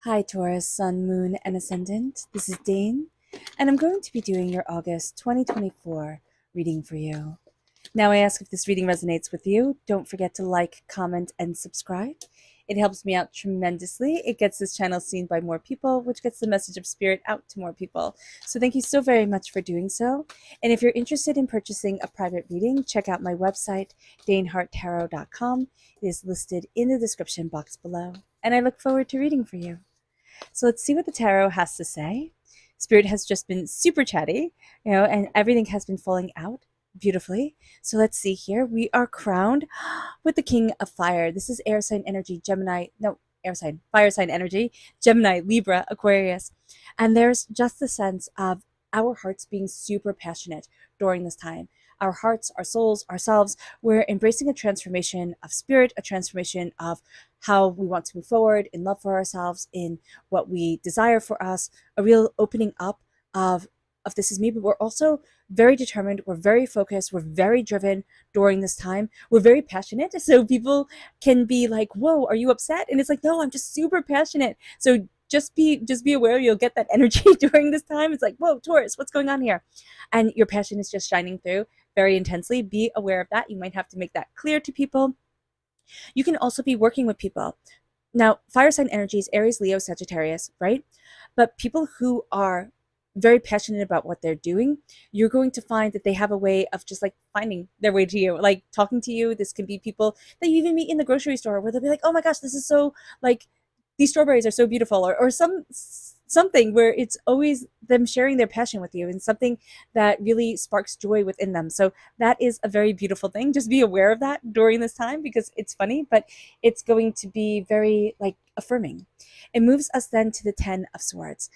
Hi, Taurus, Sun, Moon, and Ascendant. This is Dane, and I'm going to be doing your August 2024 reading for you. Now, I ask if this reading resonates with you. Don't forget to like, comment, and subscribe. It helps me out tremendously. It gets this channel seen by more people, which gets the message of spirit out to more people. So thank you so very much for doing so. And if you're interested in purchasing a private reading, check out my website, daneharttarot.com. It is listed in the description box below. And I look forward to reading for you. So let's see what the tarot has to say. Spirit has just been super chatty, and everything has been falling out beautifully. So let's see here. We are crowned with the King of Fire. This is air sign energy, fire sign energy, Gemini, Libra, Aquarius. And there's just the sense of our hearts being super passionate during this time. Our hearts, our souls, ourselves, we're embracing a transformation of spirit, a transformation of how we want to move forward in love for ourselves, in what we desire for us, a real opening up of this is me, but we're also very determined, we're very focused, we're very driven during this time. We're very passionate. So people can be like, whoa, are you upset? And it's like, no, I'm just super passionate. So just be aware you'll get that energy during this time. It's like, whoa, Taurus, what's going on here? And your passion is just shining through very intensely. Be aware of that. You might have to make that clear to people. You can also be working with people. Now, fire sign energy is Aries, Leo, Sagittarius, right? But people who are very passionate about what they're doing, you're going to find that they have a way of just like finding their way to you, like talking to you. This can be people that you even meet in the grocery store where they'll be like, oh my gosh, this is so like, these strawberries are so beautiful, or something where it's always them sharing their passion with you and something that really sparks joy within them. So that is a very beautiful thing. Just be aware of that during this time because it's funny, but it's going to be very like affirming. It moves us then to the 10 of Swords.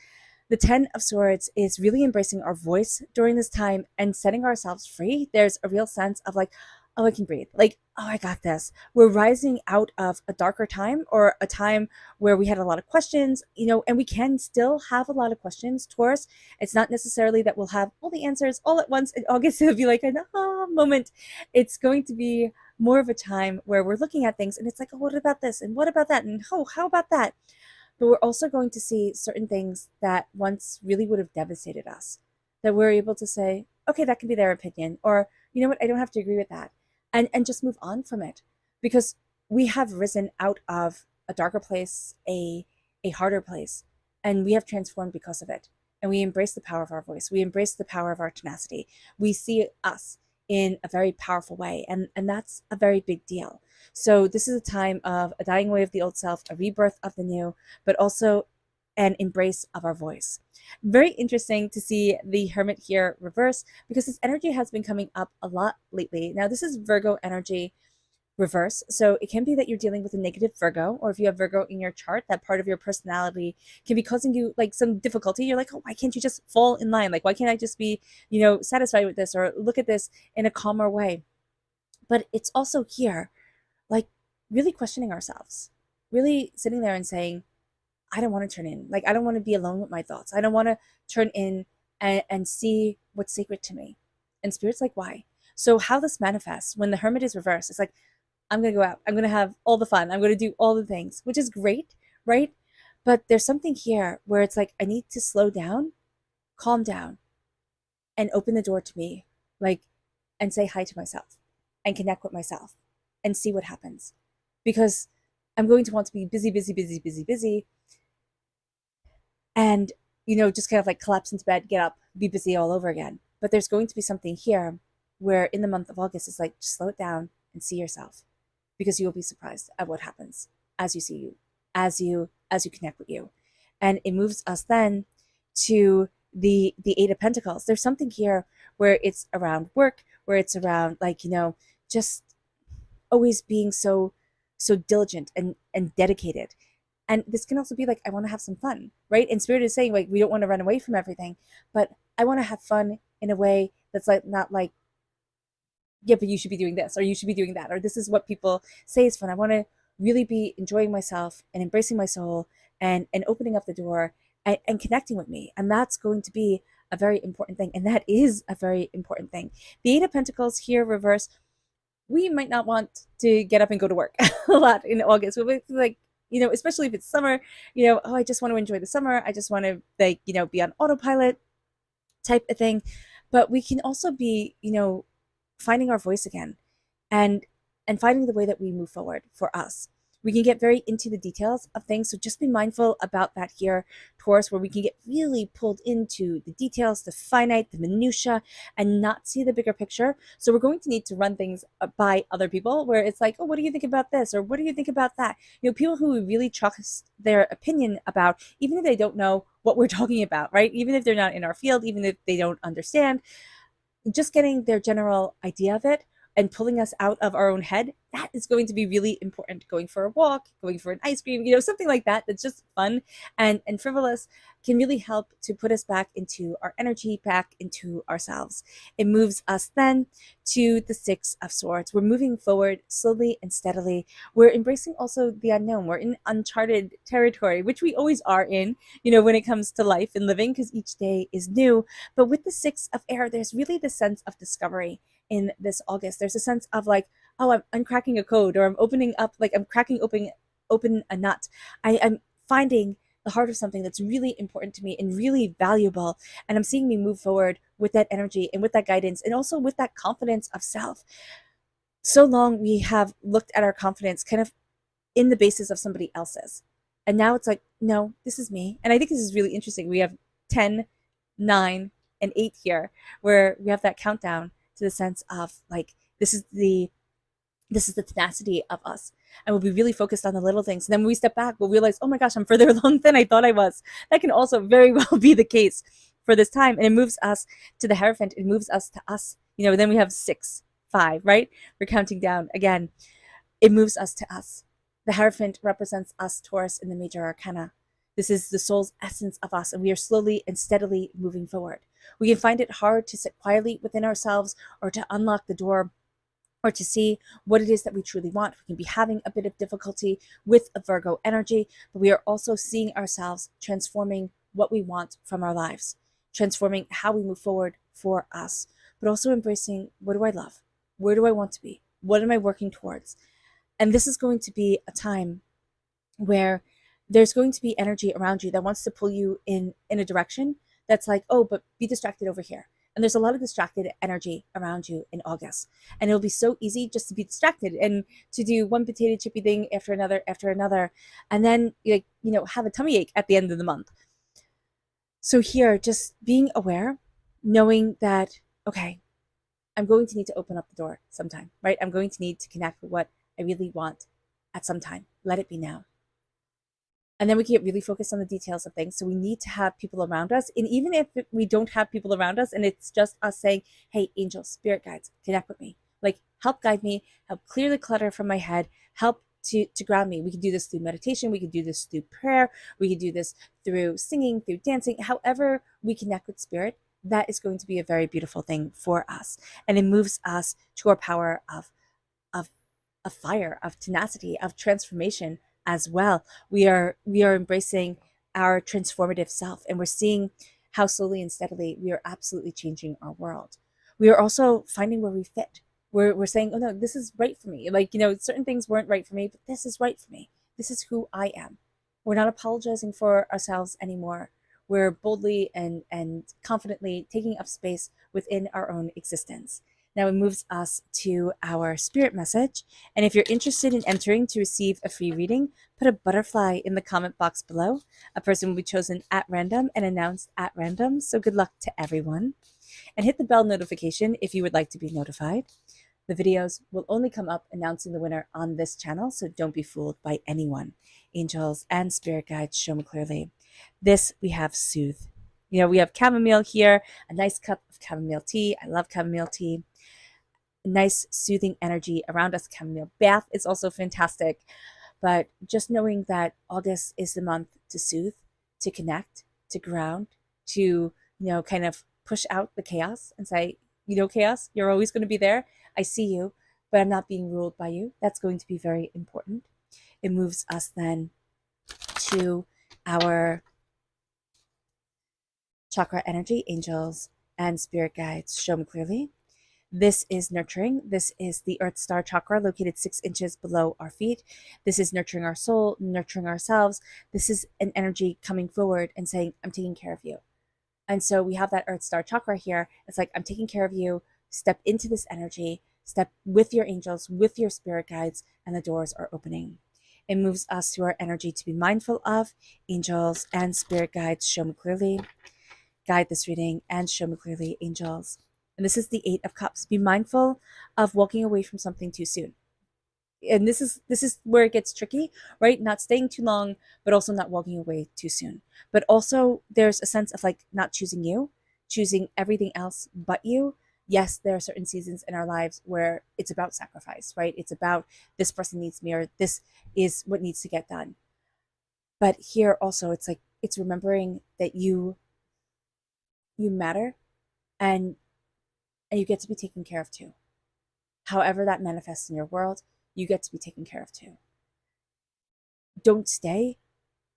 The 10 of Swords is really embracing our voice during this time and setting ourselves free. There's a real sense of like, oh, I can breathe. Like, oh, I got this. We're rising out of a darker time or a time where we had a lot of questions, and we can still have a lot of questions, Taurus. It's not necessarily that we'll have all the answers all at once in August. It'll be like an aha moment. It's going to be more of a time where we're looking at things and it's like, oh, what about this? And what about that? And oh, how about that? But we're also going to see certain things that once really would have devastated us, that we're able to say, okay, that can be their opinion, or you know what, I don't have to agree with that, and just move on from it, because we have risen out of a darker place, a harder place, and we have transformed because of it. And we embrace the power of our voice. We embrace the power of our tenacity. We see us in a very powerful way, and that's a very big deal. So this is a time of a dying away of the old self, a rebirth of the new, but also an embrace of our voice. Very interesting to see the Hermit here reverse, because this energy has been coming up a lot lately. Now, this is Virgo energy reverse. So it can be that you're dealing with a negative Virgo, or if you have Virgo in your chart, that part of your personality can be causing you like some difficulty. You're like, oh, why can't you just fall in line? Like, why can't I just be, satisfied with this, or look at this in a calmer way? But it's also here, like really questioning ourselves, really sitting there and saying, I don't want to turn in. Like, I don't want to be alone with my thoughts. I don't want to turn in and see what's sacred to me. And Spirit's like, why? So how this manifests when the Hermit is reversed, it's like, I'm going to go out. I'm going to have all the fun. I'm going to do all the things, which is great, right? But there's something here where it's like, I need to slow down, calm down, and open the door to me, like, and say hi to myself and connect with myself and see what happens. Because I'm going to want to be busy, busy, busy, busy, busy. And, just kind of like collapse into bed, get up, be busy all over again. But there's going to be something here where in the month of August, it's like, just slow it down and see yourself, because you will be surprised at what happens as you see you, as you connect with you. And it moves us then to the Eight of Pentacles. There's something here where it's around work, where it's around like, just always being so diligent and dedicated. And this can also be like, I want to have some fun, right? And Spirit is saying, like, we don't want to run away from everything, but I want to have fun in a way that's like not like, yeah, but you should be doing this, or you should be doing that, or this is what people say is fun. I want to really be enjoying myself and embracing my soul and opening up the door and connecting with me. And that's going to be a very important thing. And that is a very important thing. The Eight of Pentacles here reverse, we might not want to get up and go to work a lot in August. We'll be like, especially if it's summer, oh, I just want to enjoy the summer. I just want to be on autopilot type of thing. But we can also be, finding our voice again and finding the way that we move forward for us. We can get very into the details of things. So just be mindful about that here, Taurus, where we can get really pulled into the details, the finite, the minutia, and not see the bigger picture. So we're going to need to run things by other people where it's like, oh, what do you think about this? Or what do you think about that? People who we really trust their opinion about, even if they don't know what we're talking about, right? Even if they're not in our field, even if they don't understand, just getting their general idea of it and pulling us out of our own head, that is going to be really important. Going for a walk, going for an ice cream, something like that that's just fun and frivolous can really help to put us back into our energy, back into ourselves. It moves us then to the Six of Swords. We're moving forward slowly and steadily. We're embracing also the unknown. We're in uncharted territory, which we always are in, when it comes to life and living, because each day is new. But with the Six of Air, there's really the sense of discovery in this August. There's a sense of like, oh, I'm uncracking a code, or I'm opening up, like I'm cracking open a nut. I'm finding the heart of something that's really important to me and really valuable. And I'm seeing me move forward with that energy and with that guidance and also with that confidence of self. So long we have looked at our confidence kind of in the basis of somebody else's. And now it's like, no, this is me. And I think this is really interesting. We have 10, 9, and 8 here, where we have that countdown to the sense of like, this is the tenacity of us. And we'll be really focused on the little things. And then when we step back, we'll realize, oh my gosh, I'm further along than I thought I was. That can also very well be the case for this time. And it moves us to the Hierophant. It moves us to us. Then we have 6, 5, right? We're counting down again. It moves us to us. The Hierophant represents us, Taurus, in the major arcana. This is the soul's essence of us, and we are slowly and steadily moving forward. We can find it hard to sit quietly within ourselves or to unlock the door or to see what it is that we truly want. We can be having a bit of difficulty with a Virgo energy, but we are also seeing ourselves transforming what we want from our lives, transforming how we move forward for us, but also embracing, what do I love? Where do I want to be? What am I working towards? And this is going to be a time where there's going to be energy around you that wants to pull you in a direction that's like, oh, but be distracted over here. And there's a lot of distracted energy around you in August. And it'll be so easy just to be distracted and to do one potato chippy thing after another, and then have a tummy ache at the end of the month. So here, just being aware, knowing that, okay, I'm going to need to open up the door sometime, right? I'm going to need to connect with what I really want at some time. Let it be now. And then we can get really focused on the details of things. So we need to have people around us. And even if we don't have people around us and it's just us saying, hey, angels, spirit guides, connect with me. Like, help guide me, help clear the clutter from my head, help to ground me. We can do this through meditation. We can do this through prayer. We can do this through singing, through dancing. However we connect with spirit, that is going to be a very beautiful thing for us. And it moves us to our power of fire, of tenacity, of transformation as well. We are embracing our transformative self, and we're seeing how slowly and steadily we are absolutely changing our world. We are also finding where we fit. We're saying, oh no, this is right for me. Like, certain things weren't right for me, but this is right for me. This is who I am. We're not apologizing for ourselves anymore. We're boldly and confidently taking up space within our own existence. Now it moves us to our spirit message. And if you're interested in entering to receive a free reading, put a butterfly in the comment box below. A person will be chosen at random and announced at random. So good luck to everyone. And hit the bell notification if you would like to be notified. The videos will only come up announcing the winner on this channel, so don't be fooled by anyone. Angels and spirit guides show me clearly. This we have soothe. We have chamomile here, a nice cup of chamomile tea. I love chamomile tea. Nice soothing energy around us. Chamomile bath is also fantastic. But just knowing that August is the month to soothe, to connect, to ground, to, kind of push out the chaos and say, chaos, you're always going to be there. I see you, but I'm not being ruled by you. That's going to be very important. It moves us then to our chakra energy, angels and spirit guides show me clearly. This is nurturing. This is the Earth Star chakra located 6 inches below our feet. This is nurturing our soul, nurturing ourselves. This is an energy coming forward and saying, I'm taking care of you. And so we have that Earth Star chakra here. It's like, I'm taking care of you. Step into this energy, step with your angels, with your spirit guides, and the doors are opening. It moves us to our energy to be mindful of. Angels and spirit guides, show me clearly. Guide this reading and show me clearly, angels. And this is the Eight of Cups. Be mindful of walking away from something too soon. And this is where it gets tricky, right? Not staying too long, but also not walking away too soon. But also there's a sense of like not choosing you, choosing everything else but you. Yes, there are certain seasons in our lives where it's about sacrifice, right? It's about this person needs me, or this is what needs to get done. But here also it's like, it's remembering that you matter, and you get to be taken care of too. However that manifests in your world, you get to be taken care of too. Don't stay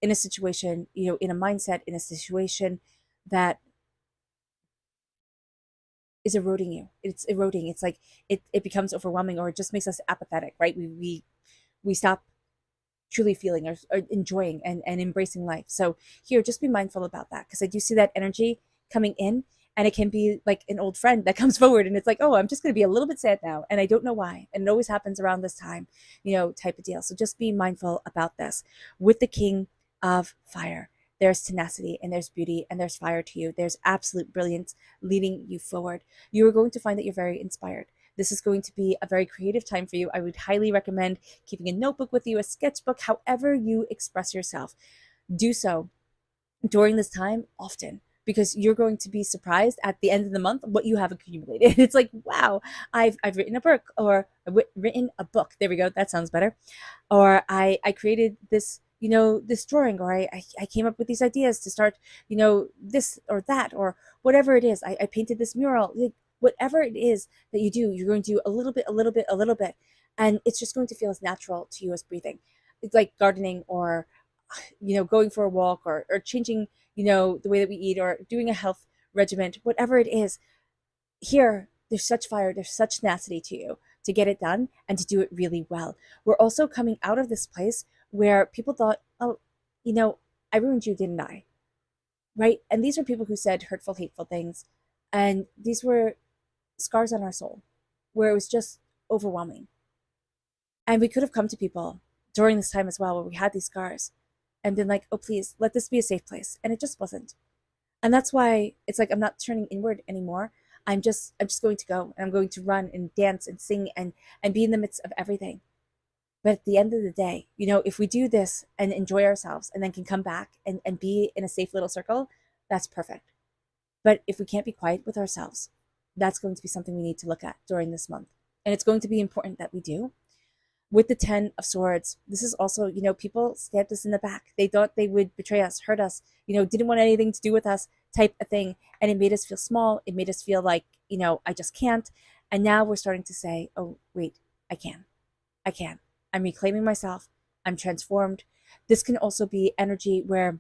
in a situation, in a mindset, in a situation that is eroding you. It's eroding. It's like it becomes overwhelming, or it just makes us apathetic, right? We stop truly feeling or enjoying and embracing life. So here, just be mindful about that, because I do see that energy coming in, and it can be like an old friend that comes forward and it's like, oh, I'm just going to be a little bit sad now, and I don't know why. And it always happens around this time, type of deal. So just be mindful about this. With the King of Fire, there's tenacity and there's beauty and there's fire to you. There's absolute brilliance leading you forward. You are going to find that you're very inspired. This is going to be a very creative time for you. I would highly recommend keeping a notebook with you, a sketchbook, however you express yourself. Do so during this time often, because you're going to be surprised at the end of the month what you have accumulated. It's like, wow, I've written a book, or written a book. There we go. That sounds better. Or I created this, this drawing, or I came up with these ideas to start, this or that, or whatever it is. I painted this mural. Like, whatever it is that you do, you're going to do a little bit, a little bit, a little bit. And it's just going to feel as natural to you as breathing. It's like gardening, or, going for a walk, or changing, the way that we eat, or doing a health regiment, whatever it is. Here, there's such fire, there's such tenacity to you to get it done and to do it really well. We're also coming out of this place where people thought, oh, I ruined you, didn't I? Right? And these are people who said hurtful, hateful things. And these were scars on our soul, where it was just overwhelming. And we could have come to people during this time as well, where we had these scars, and been like, oh, please, let this be a safe place. And it just wasn't. And that's why it's like, I'm not turning inward anymore. I'm just going to go, and I'm going to run and dance and sing and be in the midst of everything. But at the end of the day, if we do this and enjoy ourselves, and then can come back and be in a safe little circle, that's perfect. But if we can't be quiet with ourselves, that's going to be something we need to look at during this month. And it's going to be important that we do. With the 10 of Swords, this is also, people stabbed us in the back. They thought they would betray us, hurt us, didn't want anything to do with us, type of thing. And it made us feel small. It made us feel like, I just can't. And now we're starting to say, oh, wait, I can. I'm reclaiming myself. I'm transformed. This can also be energy where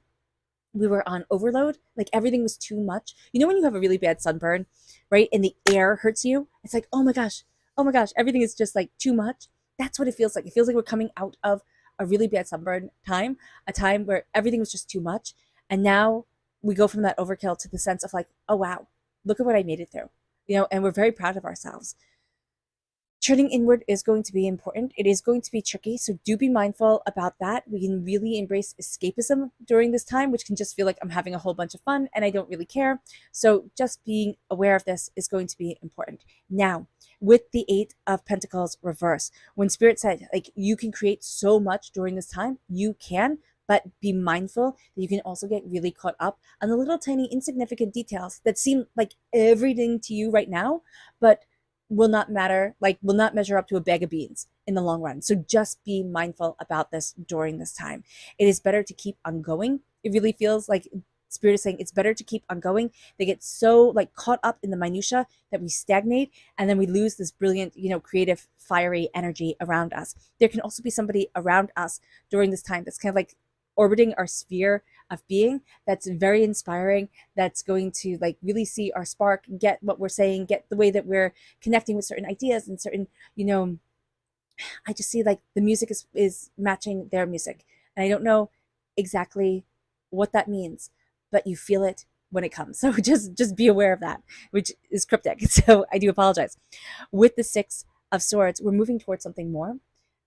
we were on overload, like everything was too much. When you have a really bad sunburn, right? And the air hurts you, it's like, oh my gosh, everything is just like too much. That's what it feels like. It feels like we're coming out of a really bad sunburn time, a time where everything was just too much. And now we go from that overkill to the sense of like, oh wow, look at what I made it through, and we're very proud of ourselves. Turning inward is going to be important. It is going to be tricky, so do be mindful about that. We can really embrace escapism during this time, which can just feel like I'm having a whole bunch of fun and I don't really care. So just being aware of this is going to be important. Now, with the 8 of Pentacles reverse, when Spirit said, like, you can create so much during this time, you can, but be mindful that you can also get really caught up on the little tiny insignificant details that seem like everything to you right now, but will not matter, like will not measure up to a bag of beans in the long run. So just be mindful about this during this time. It is better to keep on going. It really feels like Spirit is saying it's better to keep on going. They get so like caught up in the minutia that we stagnate, and then we lose this brilliant, creative, fiery energy around us. There can also be somebody around us during this time that's kind of like orbiting our sphere of being, that's very inspiring, that's going to like really see our spark, get what we're saying, get the way that we're connecting with certain ideas and certain, you know, I just see like the music is matching their music. And I don't know exactly what that means, but you feel it when it comes. So just be aware of that, which is cryptic. So I do apologize. With the 6 of Swords, we're moving towards something more.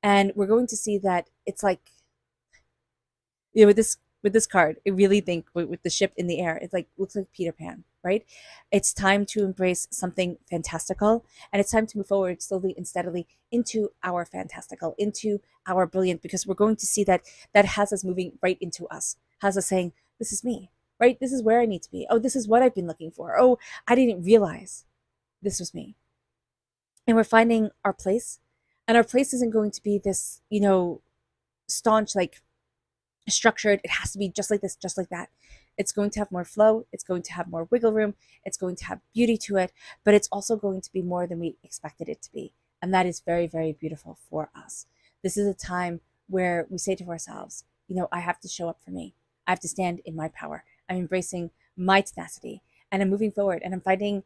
And we're going to see that it's like, you know, with this card, I really think with the ship in the air, it's like looks like Peter Pan, right? It's time to embrace something fantastical, and it's time to move forward slowly and steadily into our fantastical, into our brilliant, because we're going to see that that has us moving right into us, has us saying, "This is me, right? This is where I need to be. Oh, this is what I've been looking for. Oh, I didn't realize this was me." And we're finding our place, and our place isn't going to be this, you know, staunch like structured, it has to be just like this, just like that. It's going to have more flow, it's going to have more wiggle room, it's going to have beauty to it, but it's also going to be more than we expected it to be. And that is very, very beautiful for us. This is a time where we say to ourselves, you know, I have to show up for me. I have to stand in my power. I'm embracing my tenacity and I'm moving forward and I'm finding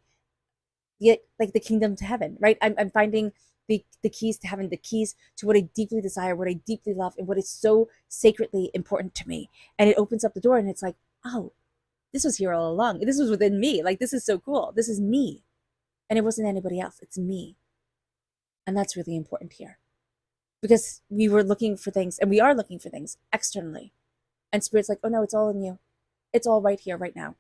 yet like the kingdom to heaven, right? I'm finding the keys to heaven, the keys to what I deeply desire, what I deeply love, and what is so sacredly important to me. And it opens up the door and it's like, oh, this was here all along. This was within me. Like, this is so cool. This is me. And it wasn't anybody else. It's me. And that's really important here. Because we were looking for things, and we are looking for things externally. And Spirit's like, oh no, it's all in you. It's all right here, right now.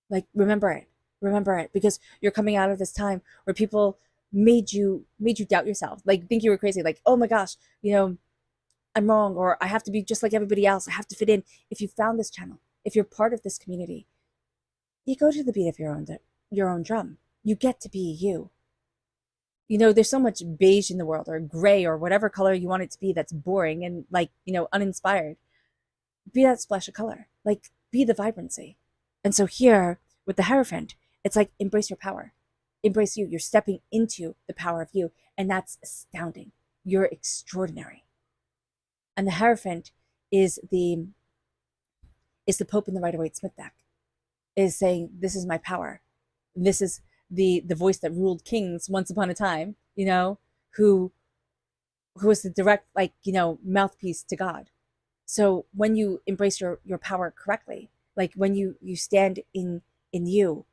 Like, remember it. Remember it. Because you're coming out of this time where people made you doubt yourself, like think you were crazy, like, oh my gosh, you know, I'm wrong, or I have to be just like everybody else, I have to fit in. If you found this channel, if you're part of this community, you go to the beat of your own drum. You get to be you. You know, there's so much beige in the world, or gray, or whatever color you want it to be, that's boring and like, you know, uninspired. Be that splash of color, like be the vibrancy. And so here with the Hierophant, it's like embrace your power, embrace you. You're stepping into the power of you, and that's astounding. You're extraordinary. And the Hierophant is the Pope in the Rider-Waite-Smith deck, is saying, this is my power. This is the voice that ruled kings once upon a time, you know, who was the direct, like, you know, mouthpiece to God. So when you embrace your power correctly, like when you stand in you,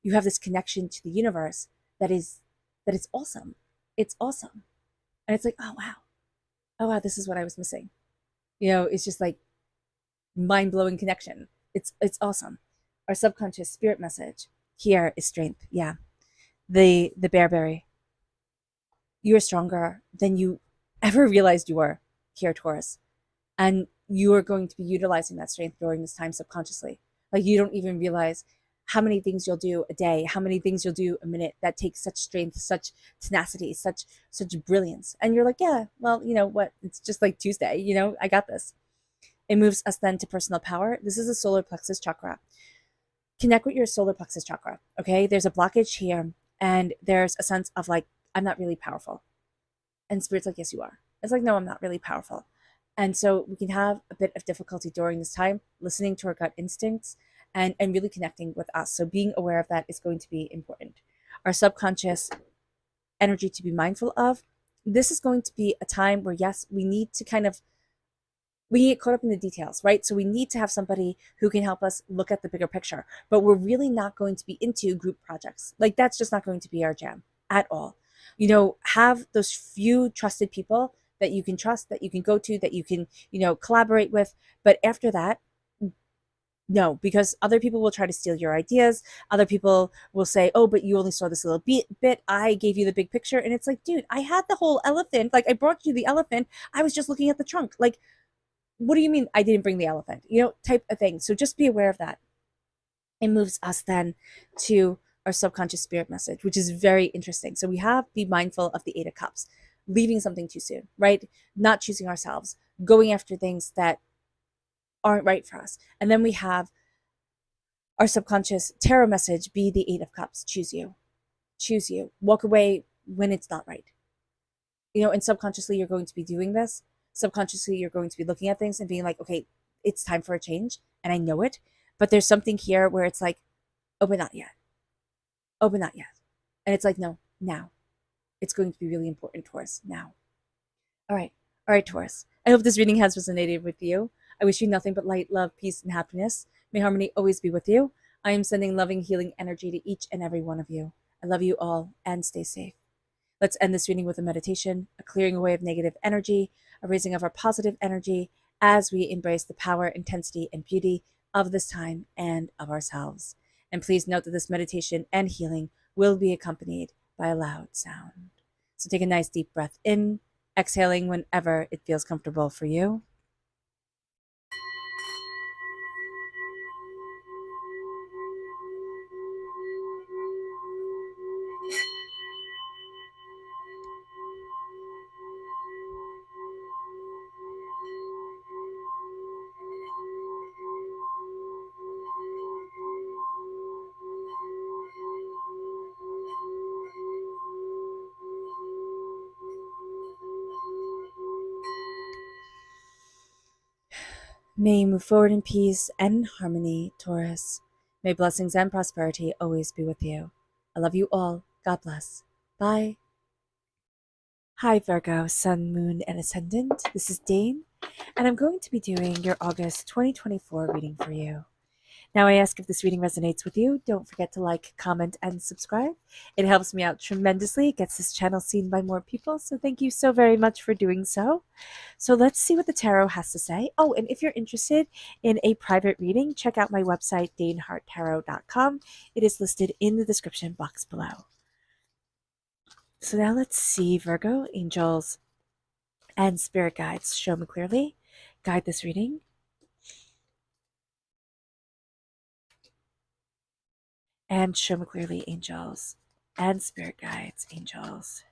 you have this connection to the universe that is awesome. It's awesome. And it's like, oh wow, this is what I was missing. You know, it's just like mind-blowing connection. It's awesome. Our subconscious spirit message here is strength. Yeah. The bearberry. You are stronger than you ever realized you were here, Taurus. And you are going to be utilizing that strength during this time subconsciously. Like, you don't even realize how many things you'll do a day, how many things you'll do a minute that takes such strength, such tenacity, such brilliance. And you're like, yeah, well, you know what? It's just like Tuesday, you know, I got this. It moves us then to personal power. This is the solar plexus chakra. Connect with your solar plexus chakra, okay? There's a blockage here, and there's a sense of like, I'm not really powerful. And Spirit's like, yes, you are. It's like, no, I'm not really powerful. And so we can have a bit of difficulty during this time listening to our gut instincts and really connecting with us. So being aware of that is going to be important. Our subconscious energy to be mindful of. This is going to be a time where, yes, we need to we get caught up in the details, right? So we need to have somebody who can help us look at the bigger picture, but we're really not going to be into group projects. Like, that's just not going to be our jam at all. You know, have those few trusted people that you can trust, that you can go to, that you can, you know, collaborate with. But after that, no, because other people will try to steal your ideas. Other people will say, oh, but you only saw this little bit. I gave you the big picture. And it's like, dude, I had the whole elephant. Like, I brought you the elephant. I was just looking at the trunk. Like, what do you mean I didn't bring the elephant? You know, type of thing. So just be aware of that. It moves us then to our subconscious spirit message, which is very interesting. So we have be mindful of the 8 of Cups, leaving something too soon, right? Not choosing ourselves, going after things that aren't right for us. And then we have our subconscious tarot message be the 8 of Cups. Choose you. Choose you. Walk away when it's not right. You know, and subconsciously you're going to be doing this. Subconsciously you're going to be looking at things and being like, okay, it's time for a change and I know it, but there's something here where it's like, oh, but not yet. Oh, but not yet. And it's like, no, now. It's going to be really important, Taurus, now. All right. All right, Taurus. I hope this reading has resonated with you. I wish you nothing but light, love, peace, and happiness. May harmony always be with you. I am sending loving, healing energy to each and every one of you. I love you all and stay safe. Let's end this reading with a meditation, a clearing away of negative energy, a raising of our positive energy as we embrace the power, intensity, and beauty of this time and of ourselves. And please note that this meditation and healing will be accompanied by a loud sound. So take a nice deep breath in, exhaling whenever it feels comfortable for you. May you move forward in peace and harmony, Taurus. May blessings and prosperity always be with you. I love you all. God bless. Bye. Hi, Virgo, Sun, Moon, and Ascendant. This is Dane, and I'm going to be doing your August 2024 reading for you. Now, I ask if this reading resonates with you, don't forget to like, comment, and subscribe. It helps me out tremendously. It gets this channel seen by more people, so thank you so very much for doing so. So let's see what the tarot has to say. Oh, and if you're interested in a private reading, check out my website, daneharttarot.com. It is listed in the description box below. So now let's see, Virgo, angels, and spirit guides. Show me clearly. Guide this reading. And show me clearly, angels and spirit guides, angels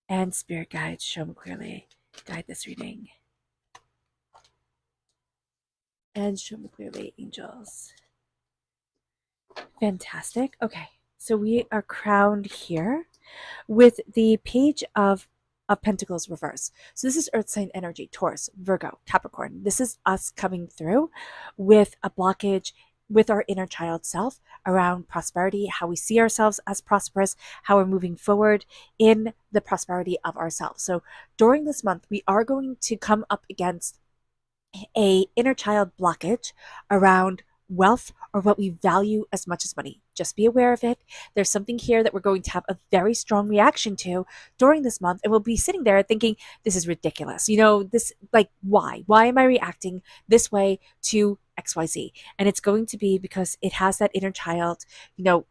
and spirit guides. Show me clearly. Guide this reading. And show me clearly, angels. Fantastic. Okay, so we are crowned here with the Page of Pentacles reverse. So this is Earth sign energy, Taurus, Virgo, Capricorn. This is us coming through with a blockage with our inner child self around prosperity, how we see ourselves as prosperous, how we're moving forward in the prosperity of ourselves. So during this month, we are going to come up against a inner child blockage around wealth or what we value as much as money. Just be aware of it. There's something here that we're going to have a very strong reaction to during this month, and we'll be sitting there thinking, this is ridiculous. You know, this, like, why? Why am I reacting this way to XYZ? And it's going to be because it has that inner child, you know,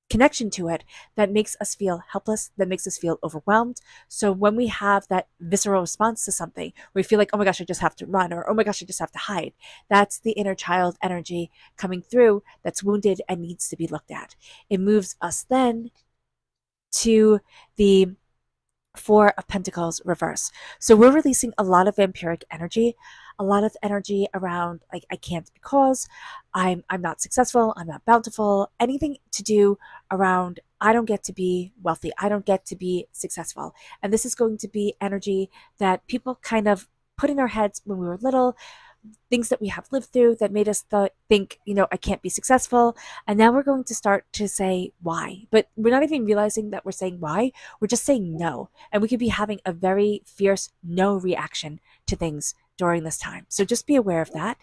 connection to it that makes us feel helpless, that makes us feel overwhelmed. So when we have that visceral response to something, we feel like, oh my gosh, I just have to run, or oh my gosh, I just have to hide. That's the inner child energy coming through that's wounded and needs to be looked at. It moves us then to the Four of Pentacles reverse. So we're releasing a lot of vampiric energy, a lot of energy around like I can't because I'm not successful, I'm not bountiful, anything to do around I don't get to be wealthy, I don't get to be successful. And this is going to be energy that people kind of put in our heads when we were little, things that we have lived through that made us think, you know, I can't be successful. And now we're going to start to say why. But we're not even realizing that we're saying why. We're just saying no. And we could be having a very fierce no reaction to things during this time. So just be aware of that.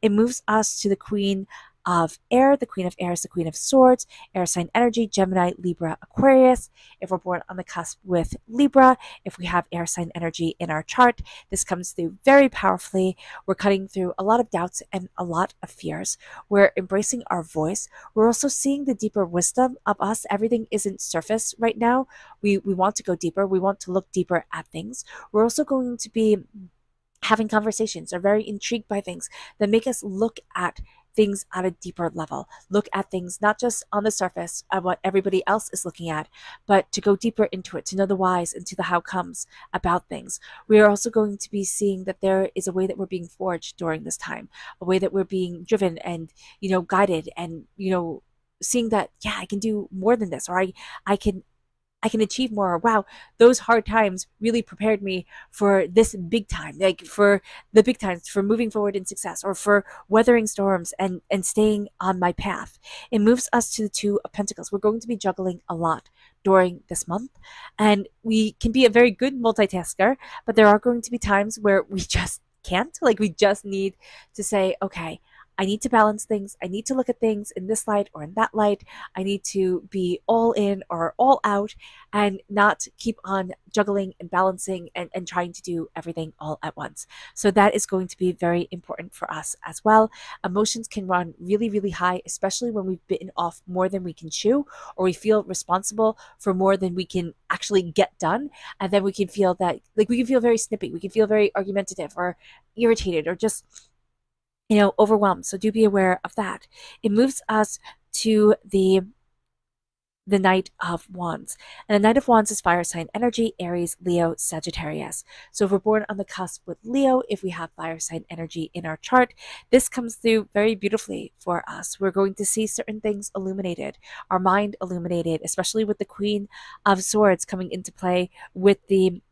It moves us to the Queen of Air. The Queen of Air is the Queen of Swords, air sign energy, Gemini, Libra, Aquarius. If we're born on the cusp with Libra, if we have air sign energy in our chart, this comes through very powerfully. We're cutting through a lot of doubts and a lot of fears. We're embracing our voice. We're also seeing the deeper wisdom of us. Everything isn't surface right now. We want to go deeper. We want to look deeper at things. We're also going to be having conversations or very intrigued by things that make us look at things at a deeper level, look at things not just on the surface of what everybody else is looking at, but to go deeper into it, to know the whys and to the how comes about things. We are also going to be seeing that there is a way that we're being forged during this time, a way that we're being driven and, you know, guided and, you know, seeing that, yeah, I can do more than this, or I can I can achieve more. Or, wow, those hard times really prepared me for this big time, like for the big times, for moving forward in success, or for weathering storms and staying on my path. It moves us to the Two of Pentacles. We're going to be juggling a lot during this month, and we can be a very good multitasker, but there are going to be times where we just can't. Like, we just need to say, okay, I need to balance things. I need to look at things in this light or in that light. I need to be all in or all out and not keep on juggling and balancing and trying to do everything all at once. So that is going to be very important for us as well. Emotions can run really, really high, especially when we've bitten off more than we can chew, or we feel responsible for more than we can actually get done. And then we can feel that, like, we can feel very snippy. We can feel very argumentative or irritated or just overwhelmed. So do be aware of that. It moves us to the Knight of Wands. And the Knight of Wands is fire sign energy, Aries, Leo, Sagittarius. So if we're born on the cusp with Leo, if we have fire sign energy in our chart, this comes through very beautifully for us. We're going to see certain things illuminated, our mind illuminated, especially with the Queen of Swords coming into play with the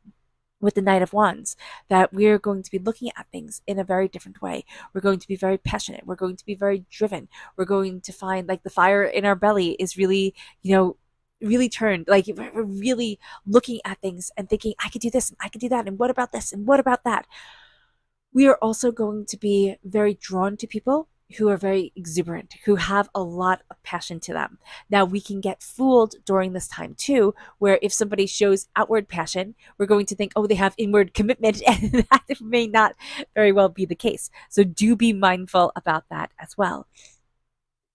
Knight of Wands, that we're going to be looking at things in a very different way. We're going to be very passionate. We're going to be very driven. We're going to find, like, the fire in our belly is really, really turned. Like, we're really looking at things and thinking, I could do this and I could do that. And what about this? And what about that? We are also going to be very drawn to people who are very exuberant, who have a lot of passion to them. Now, we can get fooled during this time too, where if somebody shows outward passion, we're going to think, oh, they have inward commitment, and that may not very well be the case. So do be mindful about that as well.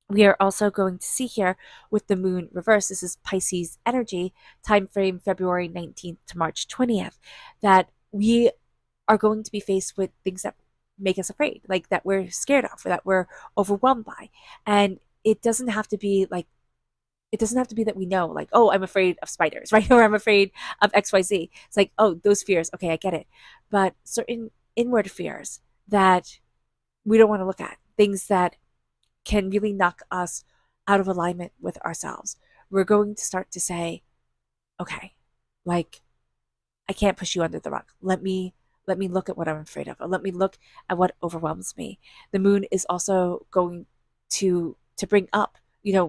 We are also going to see here with the moon reverse, this is Pisces energy, time frame February 19th to March 20th, that we are going to be faced with things that make us afraid, like that we're scared of, or that we're overwhelmed by. And it doesn't have to be that we know, like, oh, I'm afraid of spiders, right? Or I'm afraid of XYZ. It's like, oh, those fears, okay, I get it. But certain inward fears that we don't want to look at, things that can really knock us out of alignment with ourselves, we're going to start to say, okay, like, I can't push you under the rug. Let me look at what I'm afraid of, or let me look at what overwhelms me. The moon is also going to bring up,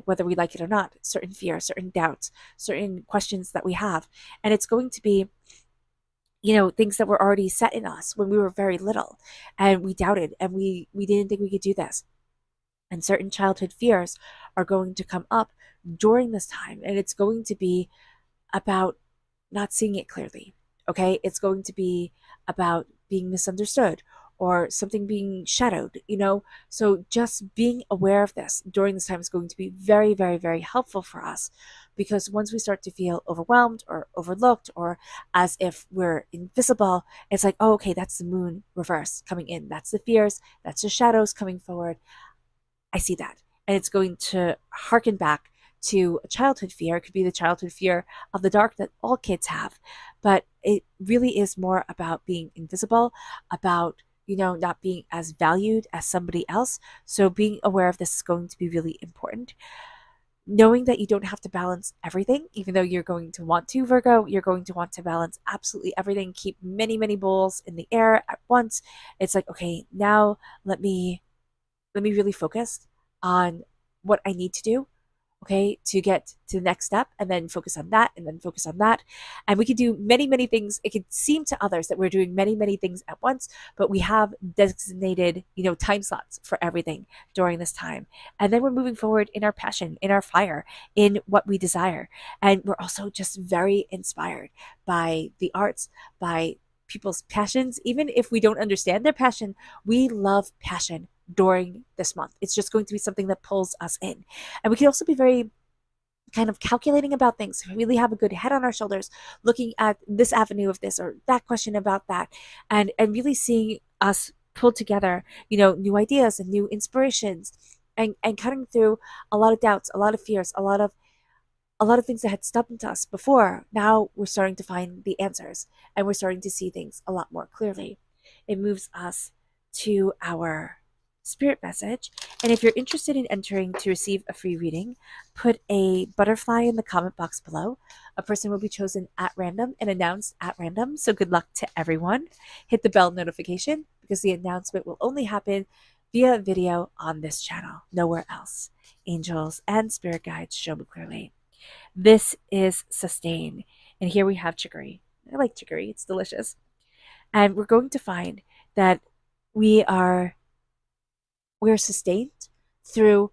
whether we like it or not, certain fears, certain doubts, certain questions that we have. And it's going to be, things that were already set in us when we were very little, and we doubted, and we didn't think we could do this. And certain childhood fears are going to come up during this time, and it's going to be about not seeing it clearly. Okay, it's going to be about being misunderstood or something being shadowed, So just being aware of this during this time is going to be very, very, very helpful for us, because once we start to feel overwhelmed or overlooked or as if we're invisible, it's like, oh, okay, that's the moon reverse coming in. That's the fears, that's the shadows coming forward. I see that. And it's going to harken back to a childhood fear. It could be the childhood fear of the dark that all kids have. But it really is more about being invisible, about, not being as valued as somebody else. So being aware of this is going to be really important. Knowing that you don't have to balance everything, even though you're going to want to, Virgo, you're going to want to balance absolutely everything, keep many, many bowls in the air at once. It's like, okay, now let me really focus on what I need to do, okay, to get to the next step, and then focus on that, and then focus on that. And we can do many, many things. It could seem to others that we're doing many, many things at once, but we have designated, time slots for everything during this time. And then we're moving forward in our passion, in our fire, in what we desire. And we're also just very inspired by the arts, by people's passions. Even if we don't understand their passion, we love passion during this month. It's just going to be something that pulls us in. And we can also be very kind of calculating about things, really have a good head on our shoulders, looking at this avenue of this or that question about that, and really seeing us pull together, new ideas and new inspirations, and cutting through a lot of doubts, a lot of fears, a lot of things that had stumped us before. Now we're starting to find the answers, and we're starting to see things a lot more clearly. It moves us to our spirit message. And if you're interested in entering to receive a free reading, put a butterfly in the comment box below. A person will be chosen at random and announced at random. So good luck to everyone. Hit the bell notification because the announcement will only happen via video on this channel, nowhere else. Angels and spirit guides show me clearly. This is sustain. And here we have chicory. I like chicory, it's delicious. And we're going to find that we're sustained through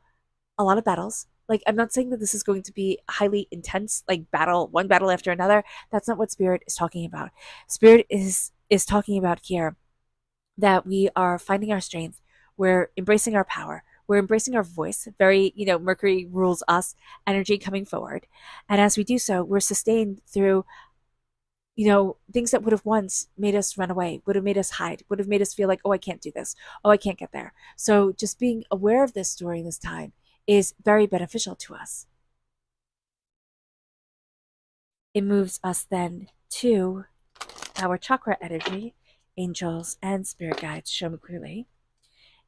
a lot of battles. Like, I'm not saying that this is going to be highly intense, like one battle after another. That's not what spirit is talking about. Spirit is talking about here that we are finding our strength. We're embracing our power. We're embracing our voice. Very, Mercury rules us, energy coming forward. And as we do so, we're sustained through things that would have once made us run away, would have made us hide, would have made us feel like, oh, I can't do this. Oh, I can't get there. So just being aware of this during this time is very beneficial to us. It moves us then to our chakra energy, angels and spirit guides show me clearly.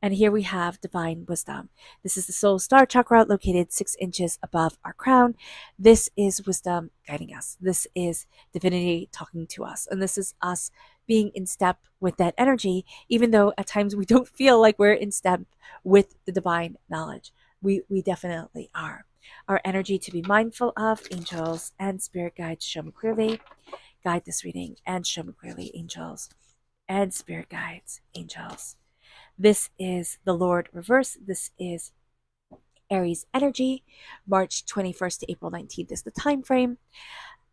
And here we have divine wisdom. This is the soul star chakra located 6 inches above our crown. This is wisdom guiding us. This is divinity talking to us. And this is us being in step with that energy, even though at times we don't feel like we're in step with the divine knowledge. We definitely are. Our energy to be mindful of, angels and spirit guides show me clearly. Guide this reading and show me clearly, angels and spirit guides, angels. This is the Lord reverse. This is Aries energy. March 21st to April 19th is the time frame.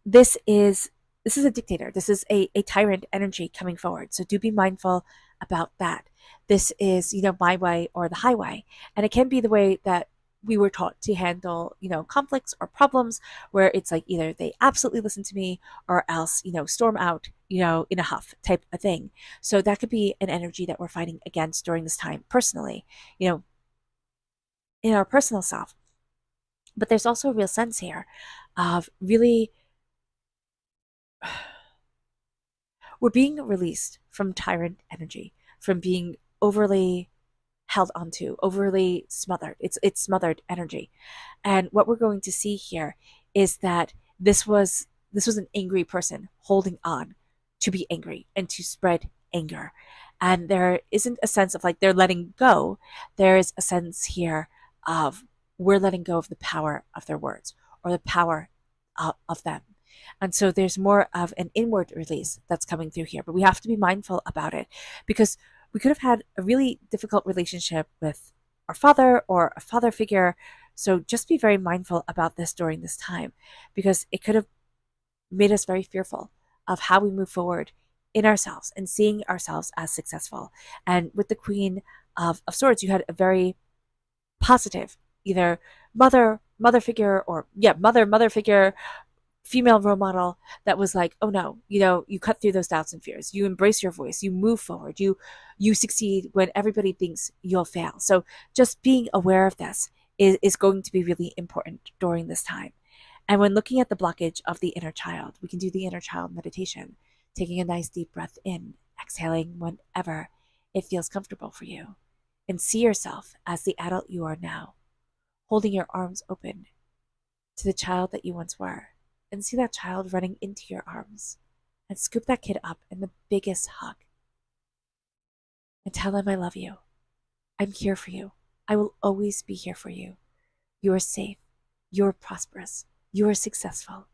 This is a dictator. This is a tyrant energy coming forward. So do be mindful about that. This is, my way or the highway. And it can be the way that we were taught to handle, conflicts or problems where it's like either they absolutely listen to me or else, storm out, in a huff type of thing. So that could be an energy that we're fighting against during this time personally, in our personal self. But there's also a real sense here of really we're being released from tyrant energy, from being overly held onto, overly smothered. It's smothered energy. And what we're going to see here is that this was an angry person holding on to be angry and to spread anger. And there isn't a sense of like they're letting go. There is a sense here of we're letting go of the power of their words or the power of them. And so there's more of an inward release that's coming through here. But we have to be mindful about it because we could have had a really difficult relationship with our father or a father figure. So just be very mindful about this during this time because it could have made us very fearful of how we move forward in ourselves and seeing ourselves as successful. And with the Queen of Swords, you had a very positive, either mother figure or mother figure, female role model that was like, oh no, you cut through those doubts and fears. You embrace your voice. You move forward. You succeed when everybody thinks you'll fail. So just being aware of this is going to be really important during this time. And when looking at the blockage of the inner child, we can do the inner child meditation, taking a nice deep breath in, exhaling whenever it feels comfortable for you, and see yourself as the adult you are now, holding your arms open to the child that you once were. And see that child running into your arms and scoop that kid up in the biggest hug and tell them I love you. I'm here for you. I will always be here for you. You are safe. You are prosperous. You are successful.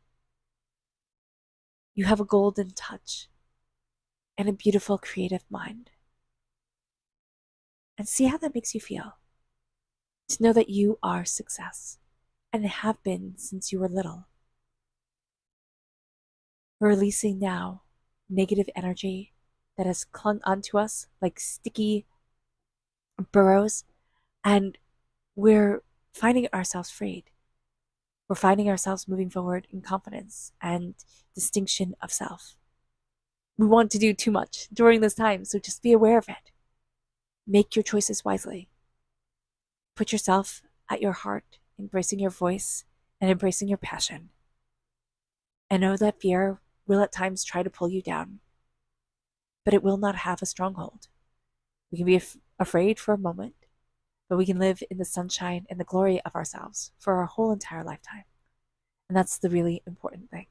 You have a golden touch and a beautiful creative mind. And see how that makes you feel. To know that you are success and have been since you were little. We're releasing now negative energy that has clung onto us like sticky burrows, and we're finding ourselves freed. We're finding ourselves moving forward in confidence and distinction of self. We want to do too much during this time, so just be aware of it. Make your choices wisely. Put yourself at your heart, embracing your voice and embracing your passion. And know that fear will at times try to pull you down, but it will not have a stronghold. We can be afraid for a moment, but we can live in the sunshine and the glory of ourselves for our whole entire lifetime. And that's the really important thing.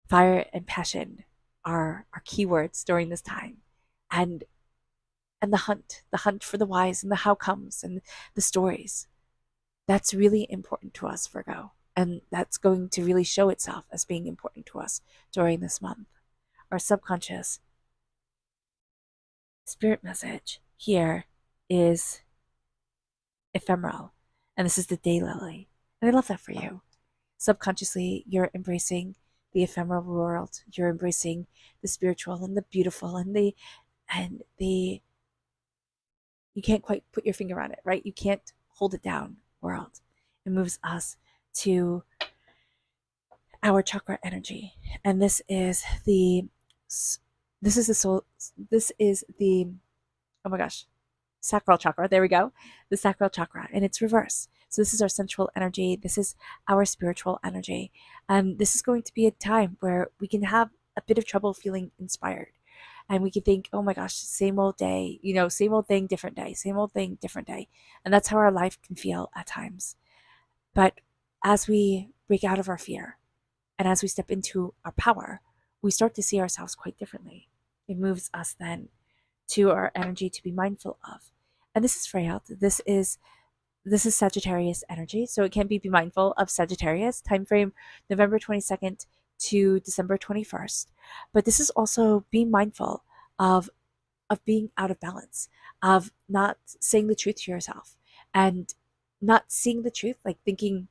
Fire and passion are keywords during this time. And the hunt for the whys and the how comes and the stories. That's really important to us, Virgo. And that's going to really show itself as being important to us during this month. Our subconscious spirit message here is ephemeral. And this is the daylily. And I love that for you. Subconsciously, you're embracing the ephemeral world. You're embracing the spiritual and the beautiful and the you can't quite put your finger on it, right? You can't hold it down world. It moves us to our chakra energy. And this is the soul, this is the, oh my gosh, sacral chakra. There we go. The sacral chakra, and it's reverse. So this is our central energy. This is our spiritual energy. And this is going to be a time where we can have a bit of trouble feeling inspired. And we can think, oh my gosh, same old day, same old thing, different day, same old thing, different day. And that's how our life can feel at times. But as we break out of our fear and as we step into our power, we start to see ourselves quite differently. It moves us then to our energy to be mindful of. And this is Freya. This is Sagittarius energy. So it can be mindful of Sagittarius, time frame November 22nd to December 21st. But this is also being mindful of being out of balance, of not saying the truth to yourself and not seeing the truth, like thinking